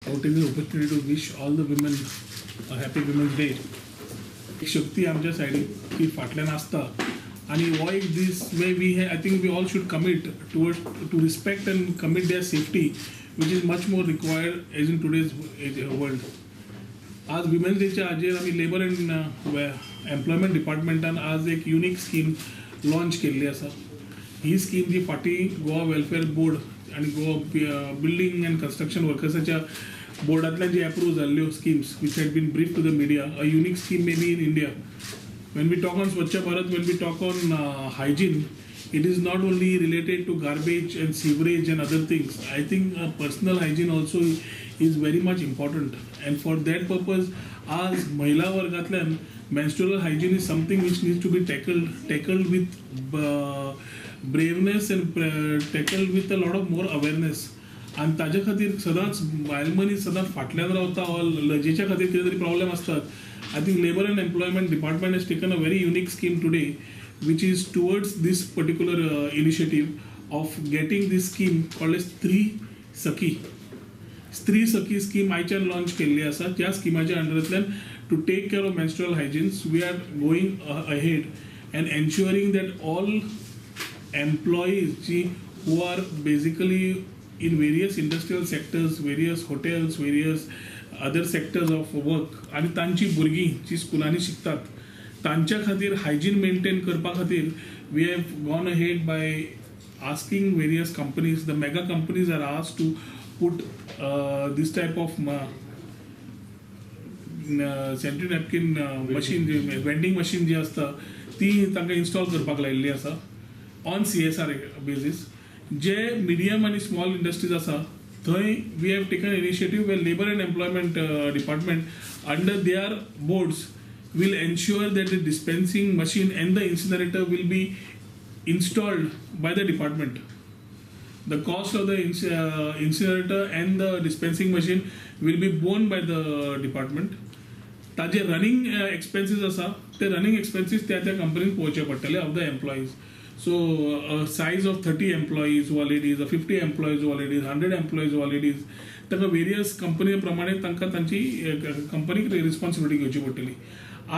I would take the opportunity to wish all the women a happy Women's Day. एक शक्ती आमच्या सायडीक ती फाटल्यान आसता आनी हो एक दीस वे we I think we all should commit to respect and commit their safety which is much more required as in today's world. आज विमेन्स डेच्या हाजेर आमी लेबर एंड एम्प्लॉयमेंट डिपार्टमेंटान आज एक युनीक स्कीम लॉन्च केल्ली आसा. ही स्कीम जी फाटी गोवा वेलफेअर बोर्ड आनी गोवा बिल्डिंग एंड कन्स्ट्रक्शन वर्कर्साच्या बोर्डांतल्यान जी अप्रूव जाल्ल्यो schemes which had been brief to the media, a unique scheme may be in India. When we talk on Swachh Bharat, when we talk on hygiene, it is not only related to garbage and sewerage and other things. I think personal hygiene also is very much important. And for that purpose, as Mahila Vargatlan, menstrual hygiene is something which needs to be tackled with braveness and tackled with a lot of more awareness. आणि ताजे खातीर सदांच बायल मनीस सदांच फाटल्यान रावता वा लजेच्या खातीर कितें तरी प्रॉब्लेम आसतात. I think Labour and Employment Department has taken a very unique scheme today, which is towards this particular initiative of getting this scheme called as Stree Sakhi. Stree Sakhi scheme आयच्यान launch केल्ली आसा. त्या स्किमाच्या अंडरांतल्यान to take care of menstrual hygiene we are going ahead and ensuring that all employees जी who are basically in various industrial sectors, various hotels, various other sectors of work आणि तांची भुरगीं जी स्कुलांनी शिकतात तांच्या खातीर हायजीन मेंटेन करपा खातीर we have gone ahead by asking various companies. The mega companies are asked to put this type of sanitary napkin machine vending machine जी आसता ती तांकां इन्स्टॉल करपाक लायिल्ली आसा ऑन CSR बेजीस. जे मिडियम आणि स्मॉल इंडस्ट्रीज आसा थंय we have taken initiative where labour and employment department under their boards will ensure that the dispensing machine and the incinerator will be installed by the department. The cost of the incinerator and the dispensing machine will be borne by the department. ताजे running expenses आसा ते running expenses त्या कंपनीन पळोवचे पडटले of the employees. So a size of 30 employees who are ladies, or 50 employees who are ladies, 100 employees who are ladies, ताका various company प्रमाणे तांकां तांची कंपनीक रिस्पॉन्सिबिलिटी घेवची पडटली.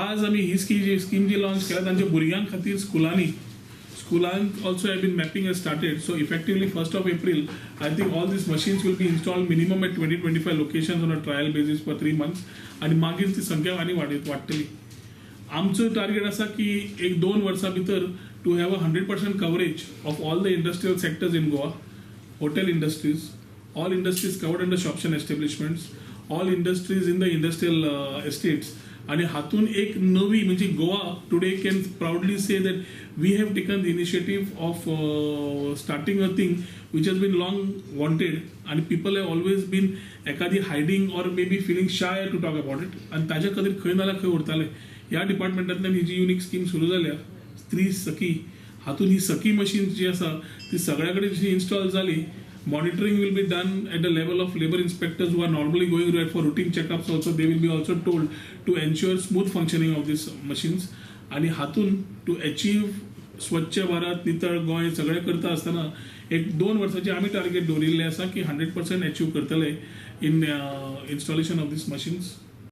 आज आमी ही स्कीम जी लॉन्च केल्या तांच्या भुरग्यां खातीर स्कुलांक also have been mapping has started. So effectively 1st of April I think all these machines will be installed minimum at 20-25 locations on a trial basis for 3 months आणि मागीर ती संख्या आनी वाडटली. आमचो टार्गेट आसा की 1-2 वर्सां भितर to have a 100% coverage of all the industrial sectors in Goa, hotel industries, all industries covered under shops and establishments, all industries in the industrial estates. आणि हातून एक नवी म्हणजे Goa today can proudly say that we have taken the initiative of starting a thing which has been long wanted आणि people have always been एखादी hiding or may be feeling shy to talk about it. आणि ताच्या खातीर खंय नाल्यार खंय उरताले. ह्या डिपार्टमेंटांतल्यान ही जी unique scheme सुरू जाल्या स्त्री सखी, हातून ही सखी मशीन्स जी आसा ती सगळ्या कडेन जी इन्स्टॉल जाली. Monitoring will be done at the level of labour inspectors who are normally going raid for routine checkups also. They will be also told to ensure smooth functioning of these machines. आणि हातून to achieve स्वच्छ भारत नितळ गोंय सगळें करता आसतना 1-2 वर्सांचे आमी target दवरिल्लें आसा की 100% अचीव करतले इन इन्स्टॉलेशन ऑफ दीस मशीन्स.